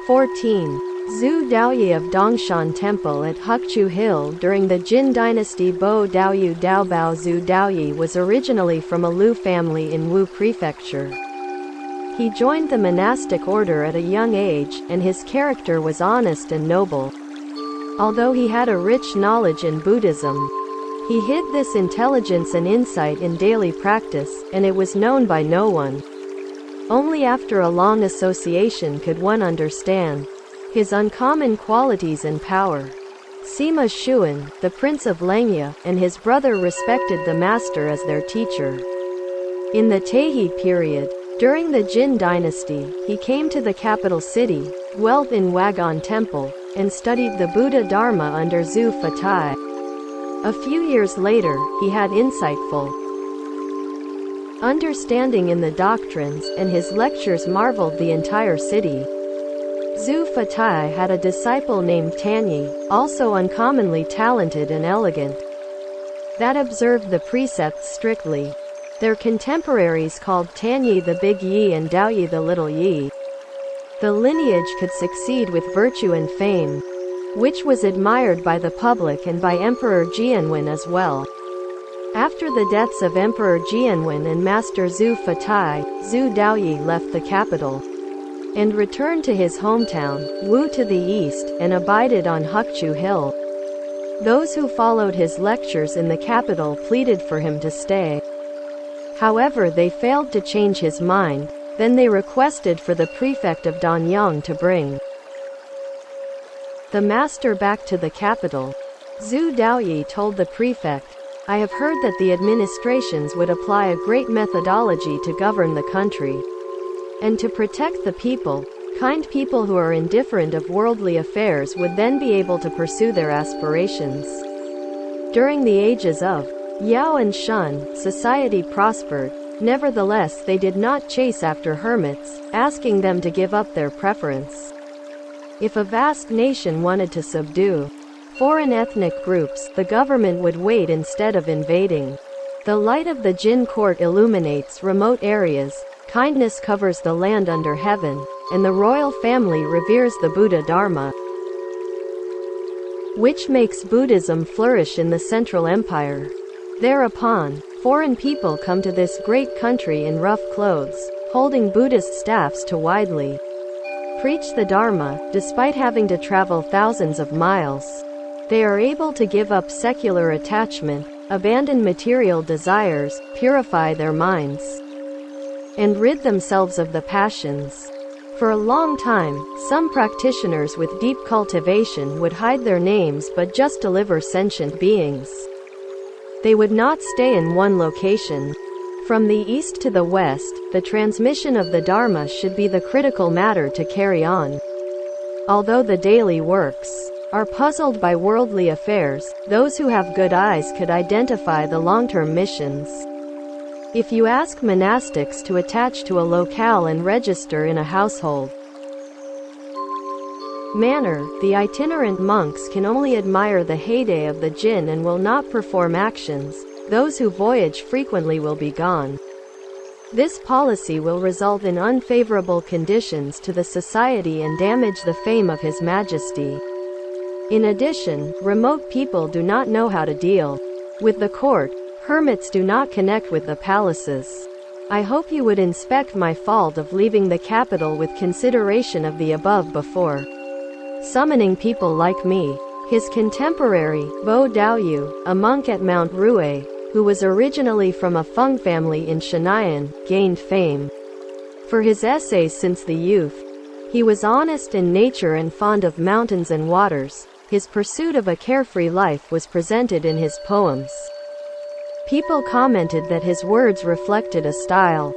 14. Zhu Daoyi of Dongshan Temple at Hukchu Hill during the Jin dynasty. Bo Daoyu Daobao. Zhu Daoyi was originally from a Lu family in Wu Prefecture. He joined the monastic order at a young age, and his character was honest and noble. Although he had a rich knowledge in Buddhism, he hid this intelligence and insight in daily practice, and it was known by no one. Only after a long association could one understand his uncommon qualities and power. Sima Shuan, the prince of Lengya, and his brother respected the master as their teacher. In the Taihe period, during the Jin dynasty, he came to the capital city, dwelt in Wagon Temple, and studied the Buddha Dharma under Zhu Fatai. A few years later, he had insightful understanding in the doctrines, and his lectures marveled the entire city. Zhu Fatai had a disciple named Tanyi, also uncommonly talented and elegant, that observed the precepts strictly. Their contemporaries called Tanyi the Big Yi and Daoyi the Little Yi. The lineage could succeed with virtue and fame, which was admired by the public and by Emperor Jianwen as well. After the deaths of Emperor Jianwen and Master Zhu Fatai, Zhu Daoyi left the capital and returned to his hometown, Wu to the east, and abided on Hukchu Hill. Those who followed his lectures in the capital pleaded for him to stay. However, they failed to change his mind. Then they requested for the prefect of Danyang to bring the master back to the capital. Zhu Daoyi told the prefect, "I have heard that the administrations would apply a great methodology to govern the country and to protect the people. Kind people who are indifferent of worldly affairs would then be able to pursue their aspirations." During the ages of Yao and Shun, society prospered. Nevertheless, they did not chase after hermits, asking them to give up their preference. If a vast nation wanted to subdue foreign ethnic groups, the government would wait instead of invading. The light of the Jin court illuminates remote areas, kindness covers the land under heaven, and the royal family reveres the Buddha Dharma, which makes Buddhism flourish in the Central Empire. Thereupon, foreign people come to this great country in rough clothes, holding Buddhist staffs to widely preach the Dharma. Despite having to travel thousands of miles, they are able to give up secular attachment, abandon material desires, purify their minds, and rid themselves of the passions. For a long time, some practitioners with deep cultivation would hide their names but just deliver sentient beings. They would not stay in one location. From the east to the west, the transmission of the Dharma should be the critical matter to carry on. Although the daily works are puzzled by worldly affairs, those who have good eyes could identify the long-term missions. If you ask monastics to attach to a locale and register in a household manner, the itinerant monks can only admire the heyday of the Jin and will not perform actions. Those who voyage frequently will be gone. This policy will result in unfavorable conditions to the society and damage the fame of His Majesty. In addition, remote people do not know how to deal with the court. Hermits do not connect with the palaces. I hope you would inspect my fault of leaving the capital with consideration of the above before summoning people like me." His contemporary, Bo Daoyu, a monk at Mount Rue, who was originally from a Feng family in Shenayan, gained fame for his essays since the youth. He was honest in nature and fond of mountains and waters. His pursuit of a carefree life was presented in his poems. People commented that his words reflected a style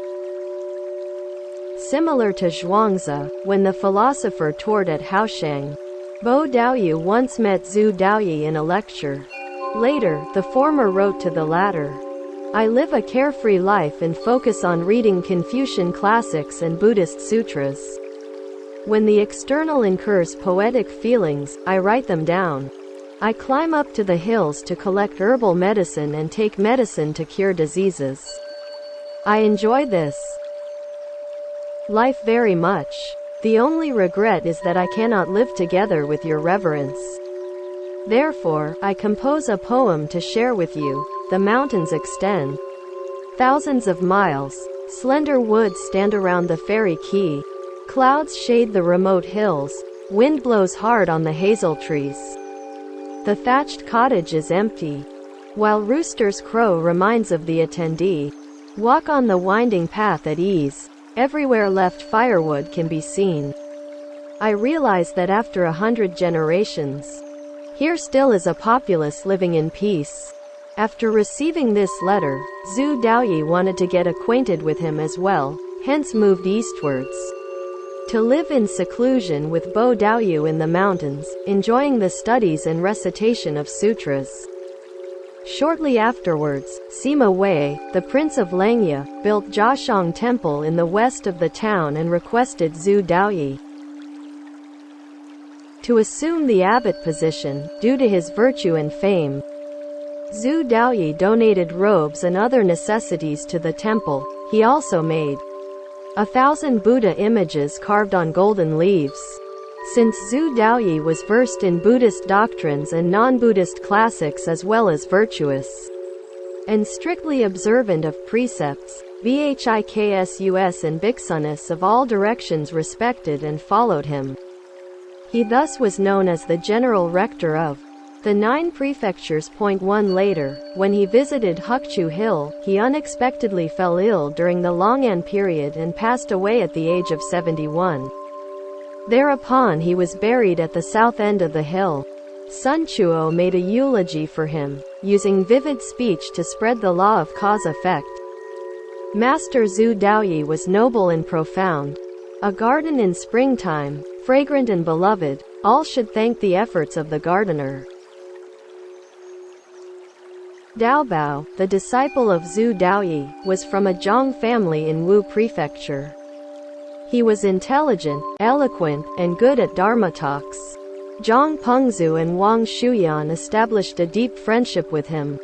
similar to Zhuangzi. When the philosopher toured at Haoshang, Bo Daoyu once met Zhu Daoyi in a lecture. Later, the former wrote to the latter, "I live a carefree life and focus on reading Confucian classics and Buddhist sutras. When the external incurs poetic feelings, I write them down. I climb up to the hills to collect herbal medicine and take medicine to cure diseases. I enjoy this life very much." The only regret is that I cannot live together with your reverence. Therefore, I compose a poem to share with you. The mountains extend thousands of miles. Slender woods stand around the ferry quay. Clouds shade the remote hills. Wind blows hard on the hazel trees. The thatched cottage is empty, while roosters crow reminds of the attendee. Walk on the winding path at ease. Everywhere left firewood can be seen. I realize that after 100 generations, here still is a populace living in peace. After receiving this letter, Zhu Daoyi wanted to get acquainted with him as well, hence moved eastwards to live in seclusion with Bo Daoyu in the mountains, enjoying the studies and recitation of sutras. Shortly afterwards, Sima Wei, the prince of Langya, built Jiashang Temple in the west of the town and requested Zhu Daoyi to assume the abbot position, due to his virtue and fame. Zhu Daoyi donated robes and other necessities to the temple. He also made 1,000 Buddha images carved on golden leaves. Since Zhu Daoyi was versed in Buddhist doctrines and non-Buddhist classics as well as virtuous and strictly observant of precepts, Bhiksus and bhiksunis of all directions respected and followed him. He thus was known as the general rector of the 9 prefectures. 1 Later, when he visited Hukchu Hill, he unexpectedly fell ill during the Longan period and passed away at the age of 71. Thereupon he was buried at the south end of the hill. Sun Chuo made a eulogy for him, using vivid speech to spread the law of cause-effect. Master Zhu Daoyi was noble and profound. A garden in springtime, fragrant and beloved, all should thank the efforts of the gardener. Daobao, the disciple of Zhu Daoyi, was from a Zhang family in Wu Prefecture. He was intelligent, eloquent, and good at Dharma talks. Zhang Pengzu and Wang Shuyan established a deep friendship with him.